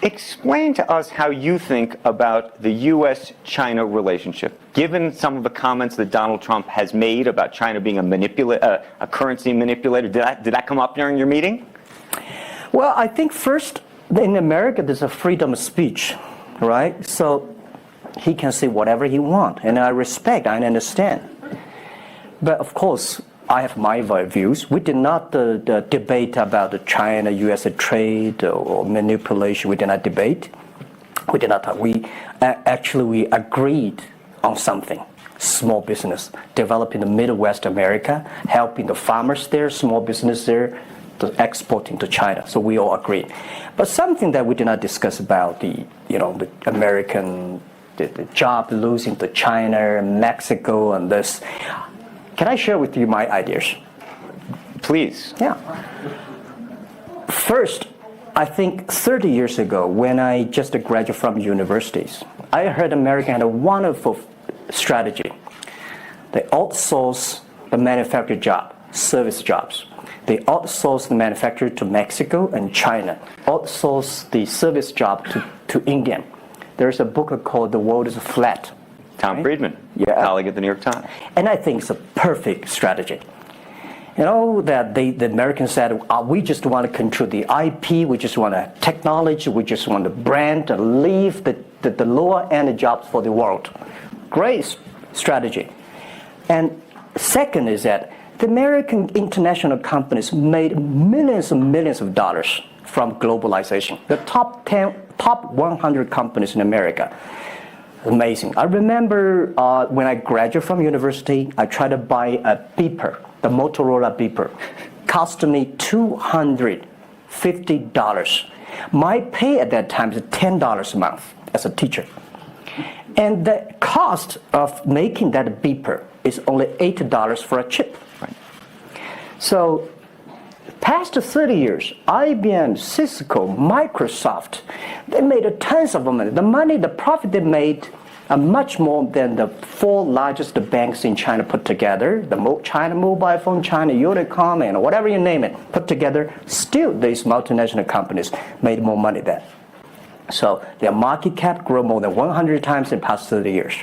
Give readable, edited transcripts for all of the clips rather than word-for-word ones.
Explain to us how you think about the U.S.-China relationship, given some of the comments that Donald Trump has made about China being a currency manipulator. Did that come up during your meeting? Well, I think first, in America, there's a freedom of speech, right? So he can say whatever he wants, and I respect, I understand. But of course, I have my views. We did not debate about the China-U.S. trade or manipulation. We did not debate. We did not talk. We agreed on something. Small business, developing the Midwest America, helping the farmers there, small business there, exporting to China. So we all agreed. But something that we did not discuss about the American the job losing to China, Mexico, and this. Can I share with you my ideas? Please. Yeah. First, I think 30 years ago, when I just graduated from universities, I heard America had a wonderful strategy. They outsource the manufacturing job, service jobs. They outsource the manufacturer to Mexico and China. Outsource the service job to India. There's a book called The World is Flat. Tom Friedman, colleague at the New York Times. And I think it's a perfect strategy. You know, that the Americans said, we just want to control the IP, we just want technology, we just want the brand to leave the lower end jobs for the world. Great strategy. And second is that the American international companies made millions and millions of dollars from globalization. The top 100 companies in America. Amazing. I remember when I graduated from university, I tried to buy a beeper, the Motorola beeper. Cost me $250. My pay at that time is $10 a month as a teacher. And the cost of making that beeper is only $8 for a chip. Right. So, past 30 years, IBM, Cisco, Microsoft, they made tons of money. The profit they made are much more than the 4 largest banks in China put together. The China Mobile Phone, China Unicom, and whatever you name it, put together. Still, these multinational companies made more money then. So their market cap grew more than 100 times in the past 30 years.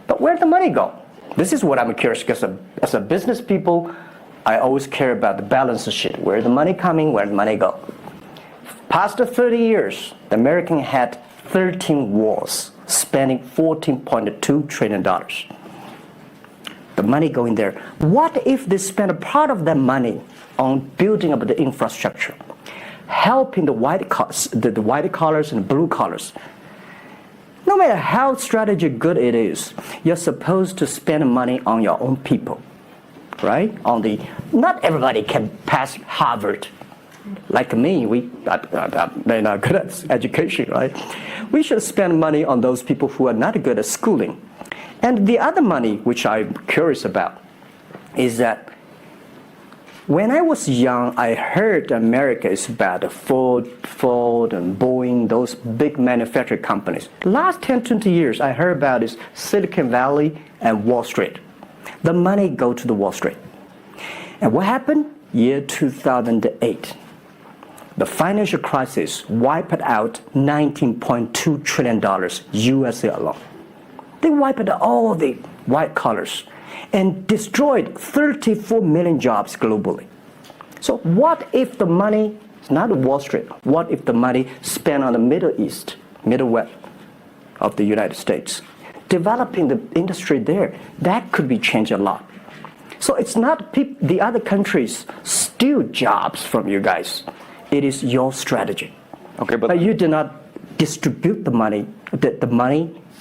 But where'd the money go? This is what I'm curious, because as a business people, I always care about the balance sheet. Where's the money coming? Where'd the money go? Past 30 years, the American had 13 wars, spending $14.2 trillion. The money going there. What if they spend a part of that money on building up the infrastructure, helping the white collars and blue collars? No matter how strategy good it is, you're supposed to spend money on your own people, right? Not everybody can pass Harvard. Like me, they're not good at education, right? We should spend money on those people who are not good at schooling. And the other money, which I'm curious about, is that when I was young, I heard America is about Ford and Boeing, those big manufacturing companies. Last 10, 20 years, I heard about is Silicon Valley and Wall Street. The money go to the Wall Street. And what happened? Year 2008. The financial crisis wiped out $19.2 trillion USA alone. They wiped out all the white collars and destroyed 34 million jobs globally. So what if the money is not Wall Street? What if the money spent on the Middle East, Midwest of the United States? Developing the industry there, that could be changed a lot. So it's not the other countries steal jobs from you guys. It is your strategy. Okay, but you do not distribute the money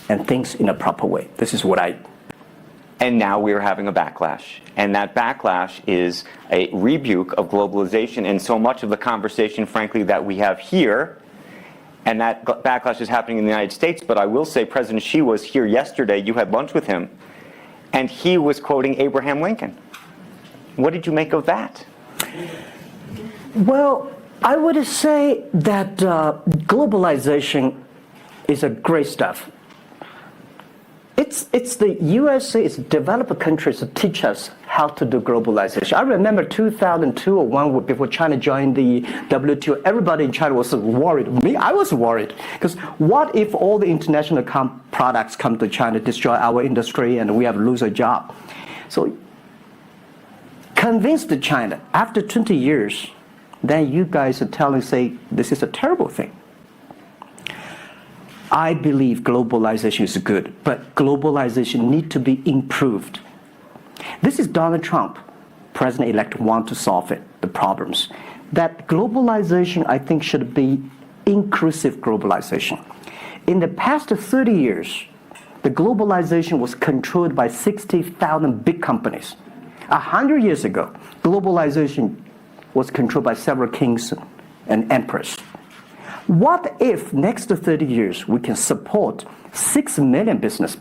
and things in a proper way. This is what And now we are having a backlash. And that backlash is a rebuke of globalization. And so much of the conversation, frankly, that we have here, and that backlash is happening in the United States. But I will say President Xi was here yesterday. You had lunch with him. And he was quoting Abraham Lincoln. What did you make of that? Well, I would say that globalization is a great stuff. It's the USA, it's developed countries to teach us how to do globalization. I remember 2002 or 1 before China joined the WTO, everybody in China was worried. Me, I was worried. Because what if all the international products come to China, destroy our industry, and we have to lose a job? So convinced China, after 20 years, then you guys are say, this is a terrible thing. I believe globalization is good, but globalization needs to be improved. This is Donald Trump, President-elect, want to solve it, the problems. That globalization, I think, should be inclusive globalization. In the past 30 years, the globalization was controlled by 60,000 big companies. 100 years ago, globalization was controlled by several kings and emperors. What if next 30 years we can support 6 million business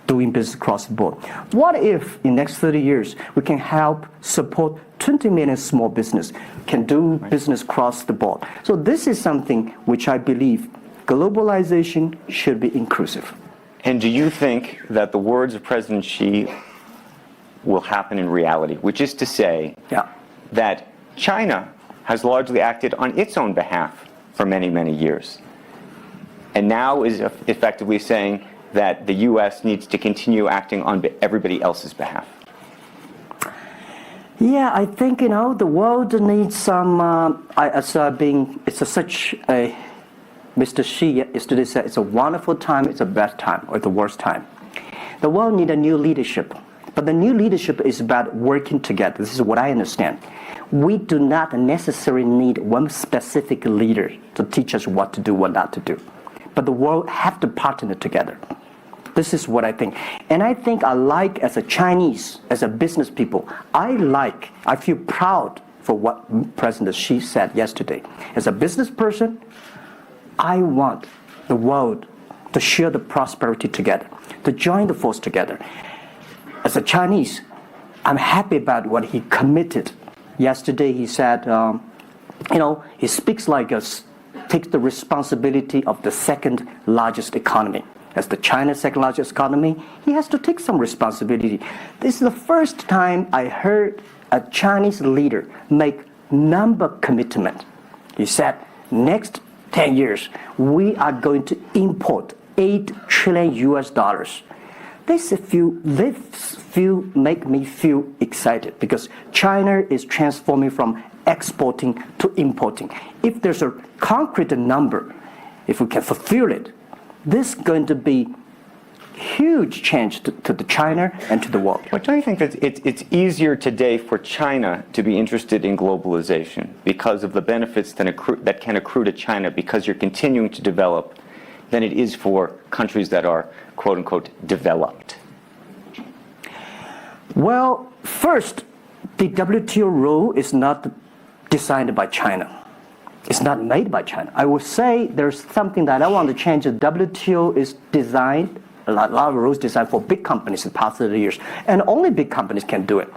doing business across the board? What if in next 30 years we can help support 20 million small business can do business across the board? So this is something which I believe globalization should be inclusive. And do you think that the words of President Xi will happen in reality, which is to say that China has largely acted on its own behalf for many, many years, and now is effectively saying that the U.S. needs to continue acting on everybody else's behalf? Yeah, I think, the world needs some, Mr. Xi yesterday said, it's a wonderful time, it's a bad time, or the worst time. The world needs a new leadership. But the new leadership is about working together. This is what I understand. We do not necessarily need one specific leader to teach us what to do, what not to do. But the world have to partner together. This is what I think. And I think as a Chinese, as a business people, I feel proud for what President Xi said yesterday. As a business person, I want the world to share the prosperity together, to join the force together. As a Chinese, I'm happy about what he committed. Yesterday he said, he speaks like us, takes the responsibility of the second largest economy. As the China's second largest economy, he has to take some responsibility. This is the first time I heard a Chinese leader make number commitment. He said, next 10 years, we are going to import $8 trillion US. This make me feel excited because China is transforming from exporting to importing. If there's a concrete number, if we can fulfill it, this is going to be huge change to the China and to the world. But don't you think that it's easier today for China to be interested in globalization because of the benefits that can accrue to China because you're continuing to develop than it is for countries that are, quote unquote, developed? Well, first, the WTO rule is not designed by China. It's not made by China. I would say there's something that I want to change. The WTO is designed, a lot of rules designed for big companies in the past 30 years, and only big companies can do it.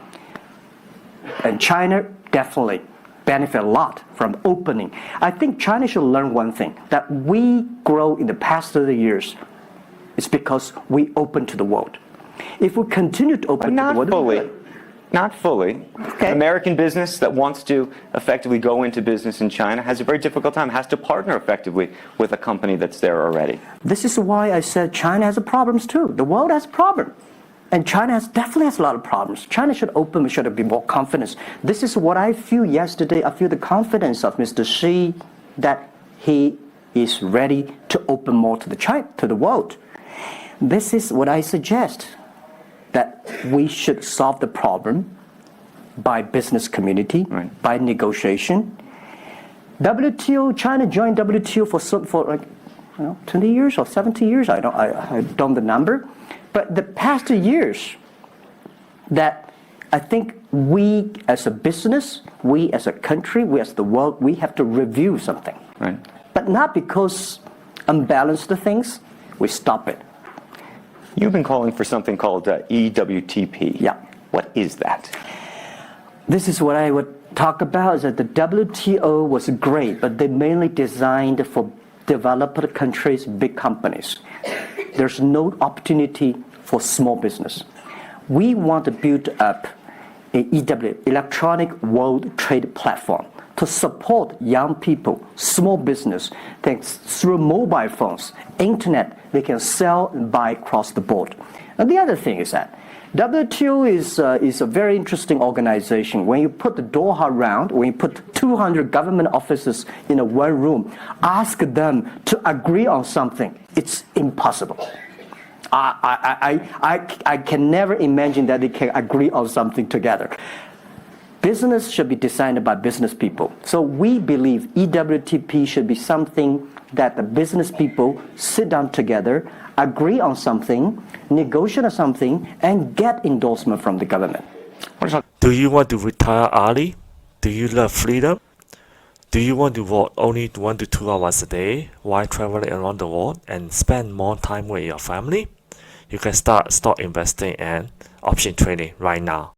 And China definitely benefit a lot from opening. I think China should learn one thing, that we grow in the past 30 years. It's because we open to the world. If we continue to open to the world... Not fully. Okay. American business that wants to effectively go into business in China has a very difficult time, has to partner effectively with a company that's there already. This is why I said China has problems too. The world has problems. And China definitely has a lot of problems. China should open, should be more confidence. This is what I feel yesterday. I feel the confidence of Mr. Xi that he is ready to open more to the world. This is what I suggest, that we should solve the problem by business community, by negotiation. WTO, China joined WTO for 20 years or 70 years. I don't know the number. But the past 2 years, that I think we as a business, we as a country, we as the world, we have to review something. Right. But not because unbalanced things, we stop it. You've been calling for something called EWTP. Yeah. What is that? This is what I would talk about, is that the WTO was great, but they mainly designed for developed countries, big companies. There's no opportunity for small business. We want to build up Electronic World Trade Platform, to support young people, small business, thanks through mobile phones, internet, they can sell and buy across the board. And the other thing is that WTO is a very interesting organization. When you put the Doha round, when you put 200 government officers in a one room, ask them to agree on something, it's impossible. I can never imagine that they can agree on something together. Business should be designed by business people. So we believe EWTP should be something that the business people sit down together, agree on something, negotiate on something, and get endorsement from the government. Do you want to retire early? Do you love freedom? Do you want to work only 1 to 2 hours a day while traveling around the world and spend more time with your family? You can start stock investing and option trading right now.